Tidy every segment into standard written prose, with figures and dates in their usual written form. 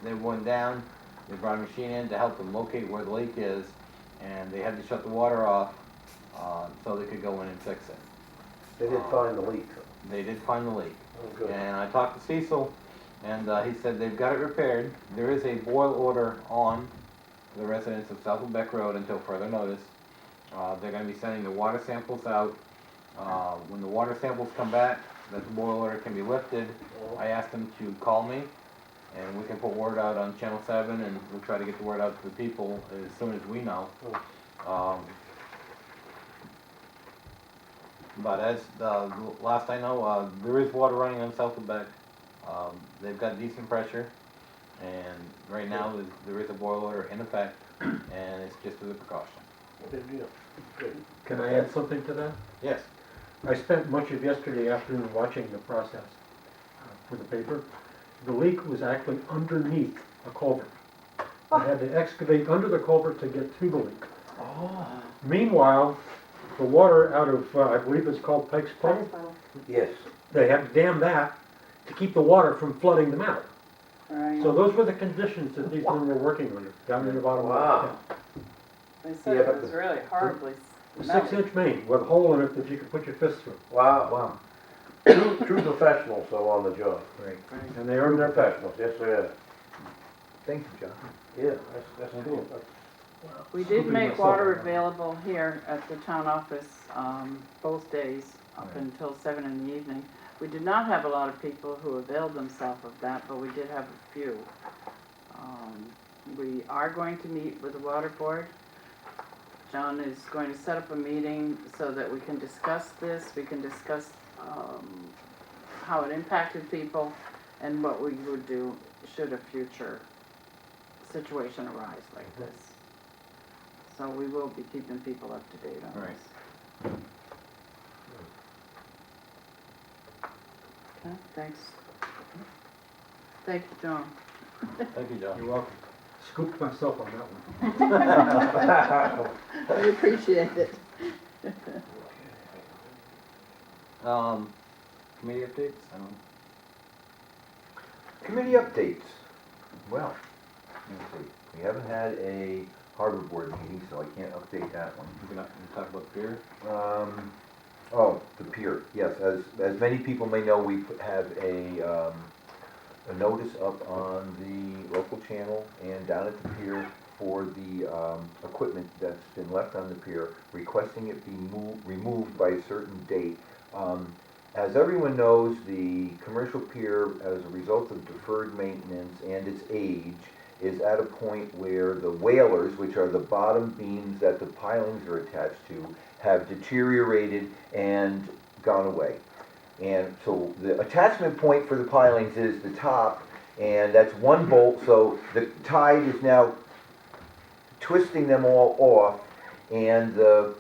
they went down, they brought a machine in to help them locate where the leak is, and they had to shut the water off, so they could go in and fix it. They did find the leak. They did find the leak. Oh, good. And I talked to Cecil, and he said they've got it repaired. There is a boil order on the residents of South Lubec Road until further notice. They're gonna be sending the water samples out. When the water samples come back, that the boil order can be lifted, I asked them to call me, and we can put word out on Channel 7, and we'll try to get the word out to the people as soon as we know. But as last I know, there is water running on South Lubec. They've got decent pressure, and right now there is a boil order in effect, and it's just as a precaution. Good deal. Good. Can I add something to that? Yes. I spent much of yesterday afternoon watching the process for the paper. The leak was actually underneath a culvert. I had to excavate under the culvert to get to the leak. Oh. Meanwhile, the water out of, I believe it's called Pike's Puddle, Yes. they had to dam that to keep the water from flooding them out. Right. So those were the conditions that these men were working under, down in the bottom of the Wow. pit. They said Yeah, it but was really horribly A smelly. 6-inch main with a hole in it that you could put your fist through. Wow. Wow. True professionals, so on the job. Right. Right. And they earned their pay. Professionals, yes, they are. Thank you, John. Yeah, that's cool. We did Scooping make myself water around. available here at the town office, both days up Right. until 7 in the evening. We did not have a lot of people who availed themselves of that, but we did have a few. We are going to meet with the water board. John is going to set up a meeting so that we can discuss this, we can discuss how it impacted people and what we would do should a future situation arise like this. So we will be keeping people up to date on Right. this. Okay, thanks. Thank you, John. Thank you, Joe. You're welcome. Scooped myself on that one. We appreciate it. Committee updates? I don't. Committee updates. Well, let's see. We haven't had a harbor board meeting, so I can't update that one. We're gonna talk about the pier. Oh, the pier, yes. As many people may know, we have a notice up on the local channel and down at the pier for the equipment that's been left on the pier, requesting it be removed by a certain date. As everyone knows, the commercial pier, as a result of deferred maintenance and its age, is at a point where the whalers, which are the bottom beams that the pilings are attached to, have deteriorated and gone away. And so the attachment point for the pilings is the top, and that's one bolt, so the tide is now twisting them all off, and the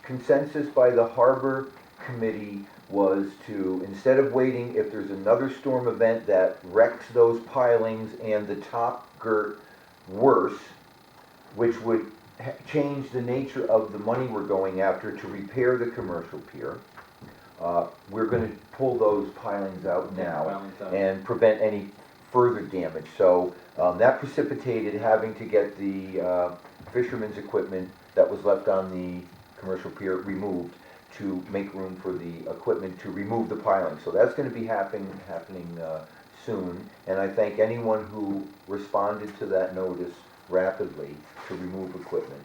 consensus by the harbor committee was to, instead of waiting, if there's another storm event that wrecks those pilings and the top girt worse, which would change the nature of the money we're going after to repair the commercial pier, we're going to pull those pilings out now Pilings out. and prevent any further damage. So that precipitated having to get the fishermen's equipment that was left on the commercial pier removed to make room for the equipment to remove the piling. So that's going to be happening soon, and I thank anyone who responded to that notice rapidly to remove equipment.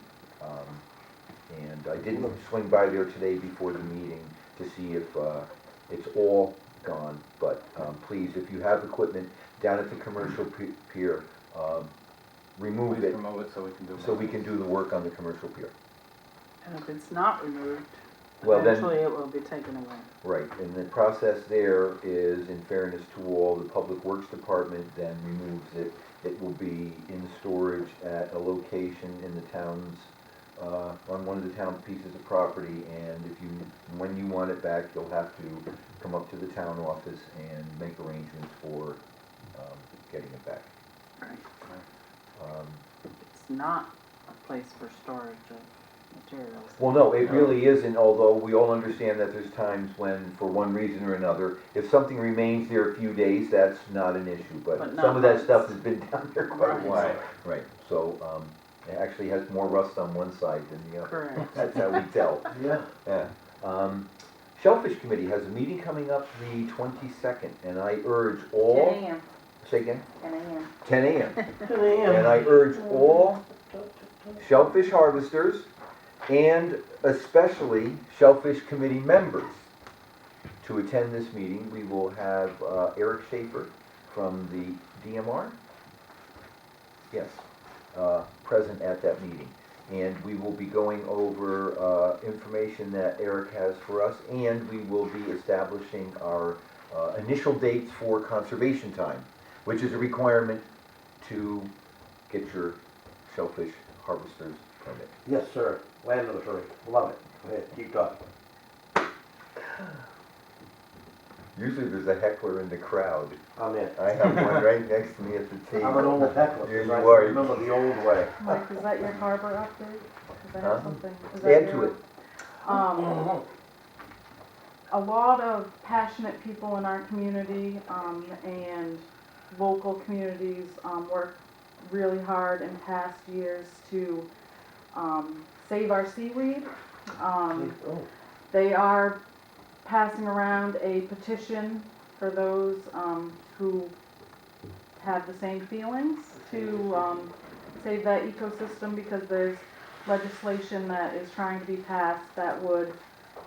And I didn't swing by there today before the meeting to see if it's all gone, but please, if you have equipment down at the commercial pier, remove Please it remove it so we can do. so we can do the work on the commercial pier. And if it's not removed, Well, then- eventually it will be taken away. Right, and the process there is, in fairness to all, the Public Works Department then removes it. It will be in storage at a location in the town's, on one of the town pieces of property, and when you want it back, you'll have to come up to the town office and make arrangements for getting it back. Right. Um, It's not a place for storage of materials. Well, no, it really isn't, although we all understand that there's times when, for one reason or another, if something remains there a few days, that's not an issue, but But some not of that months. stuff has been down there quite a Right. while. Right, so, it actually has more rust on one side than the other. Correct. That's how we tell. Yeah. Yeah. Shellfish Committee has a meeting coming up the 22nd, and I urge all. 10 a.m. Say again? 10 a.m. 10 a.m. 10 a.m. And I urge all shellfish harvesters and especially Shellfish Committee members to attend this meeting. We will have Eric Schaefer from the DMR, yes, present at that meeting. And we will be going over information that Eric has for us, and we will be establishing our initial dates for conservation time, which is a requirement to get your shellfish harvester's permit. Yes, sir. Land of the free. Love it. Go ahead, keep talking. Usually there's a heckler in the crowd. I'm in. I have one right next to me at the table. I'm an old heckler, Yeah, 'cause you I are. remember the old way. Mike, is that your harbor update? Is that Huh? something? Is that Add to your- it. A lot of passionate people in our community, and local communities, work really hard in past years to, save our seaweed. Oh, They are passing around a petition for those who have the same feelings to save that ecosystem, because there's legislation that is trying to be passed that would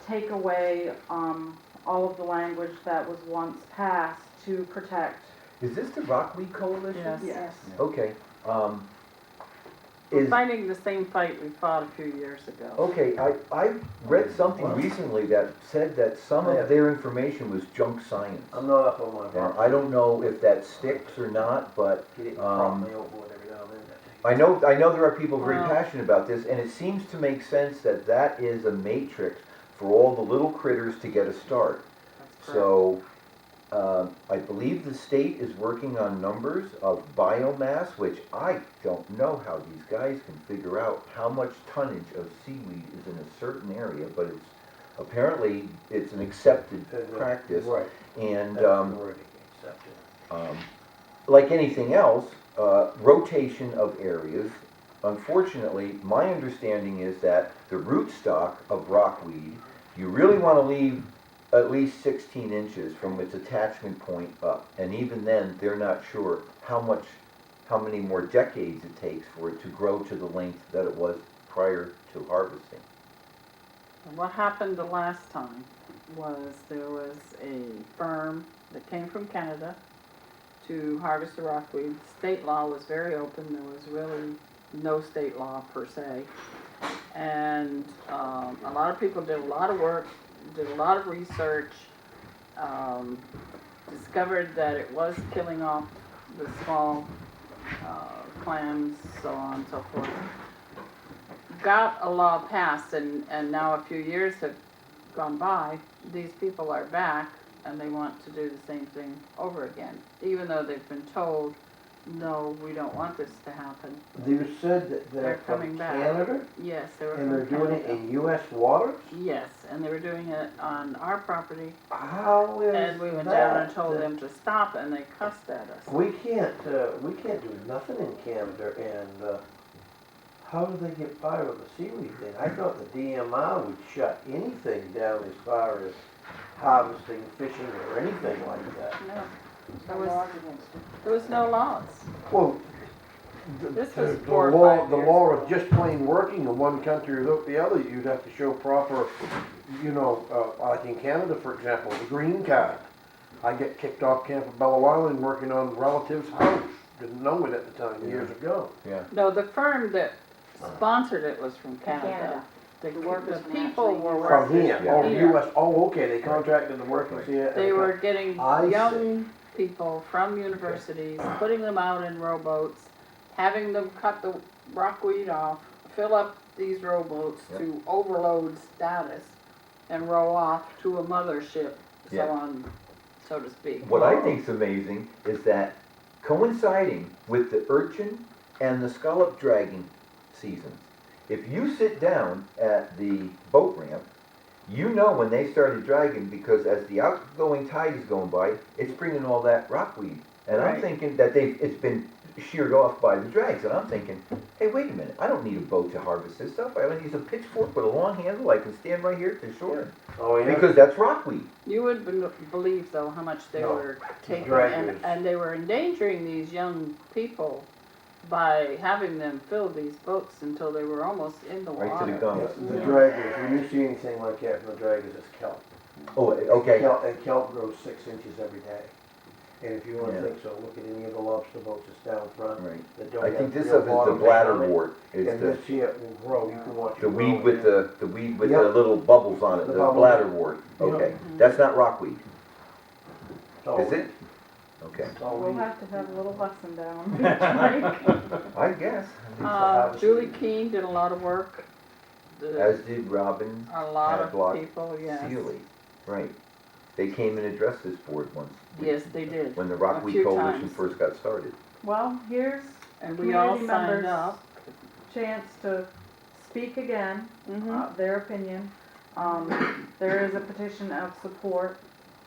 take away all of the language that was once passed to protect. Is this the Rockweed Coalition? Yes. Yes. Okay, We're is, fighting the same fight we fought a few years ago. okay, I read something recently that said that some of their information was junk science. I'm not up on my Now, property. I don't know if that sticks or not, but Get it properly overboard every now and then. I know there are people very Well- passionate about this, and it seems to make sense that that is a matrix for all the little critters to get a start. That's correct. So, I believe the state is working on numbers of biomass, which I don't know how these guys can figure out how much tonnage of seaweed is in a certain area, but it's, apparently, it's an accepted practice. Right. And, That's the word, accepted. like anything else, rotation of areas. Unfortunately, my understanding is that the rootstock of rockweed, you really want to leave at least 16 inches from its attachment point up. And even then, they're not sure how many more decades it takes for it to grow to the length that it was prior to harvesting. And what happened the last time was there was a firm that came from Canada to harvest the rockweed. State law was very open. There was really no state law per se. And a lot of people did a lot of work, did a lot of research, discovered that it was killing off the small clams, so on and so forth. Got a law passed, and now a few years have gone by. These people are back, and they want to do the same thing over again, even though they've been told, no, we don't want this to happen. You said that They're they're coming from back. Canada, Yes, they were and they're from doing it Canada. in US waters? Yes, and they were doing it on our property, How is and we went that? down and told them to stop, and they cussed at us. We can't do nothing in Canada, and, how do they get by with the seaweed thing? I thought the DMR would shut anything down as far as harvesting, fishing, or anything like that. No, there was no laws. Well, This the was 4 or law, 5 the years law ago. is just plain working in one country without the other. You'd have to show proper, like in Canada, for example, the green card. I get kicked off Campobello Island working on relatives' house. Didn't know it at the time, years ago. Yeah. No, the firm that sponsored it was from Canada. Canada. The The workers the from people actually were From working. here, Yeah. oh, Here. US, oh, okay, they contracted the workers here. and They were getting I see. young people from universities, putting them out in rowboats, having them cut the rockweed off, fill up these rowboats Yep. to overload status, and row off to a mothership, so Yeah. on, so to speak. What I think's amazing is that coinciding with the urchin and the scallop dragging seasons, If you sit down at the boat ramp, you know when they started dragging, because as the outgoing tide is going by, it's bringing all that rockweed. And I'm Right. thinking that it's been sheared off by the drags, and I'm thinking, hey, wait a minute, I don't need a boat to harvest this stuff. I only use a pitchfork with a long handle, I can stand right here at the shore. Oh, yeah. Because that's rockweed. You wouldn't believe though how much they No, were taking, draggers. and they were endangering these young people by having them fill these boats until they were almost in the Right to water. the gums. Yes, the draggers, when you see anything like that from the draggers, it's kelp. Oh, okay. And kelp grows 6 inches every day. And if you wanna Yeah. think so, look at any of the lobster boats that's down front Right. that don't I have think this real stuff is the bottom bladder on it. wort. It's And the, this here will grow, you can watch it the grow. weed with the weed with Yep. the little bubbles on it, The the bubbles. bladder wort. Yep. Okay, that's not rockweed, So, is it? Okay, so We'll we- have to have a little lesson down beach, Mike. I guess. Julie Keene did a lot of work. As did Robin A lot of Hadlock people, yes. Seeley. Right. They came and addressed this board once. Yes, they did. When the A Rockweed few Coalition times. first got started. Well, here's And we all community signed members' up. chance to speak again, Mhm. their opinion. There is a petition of support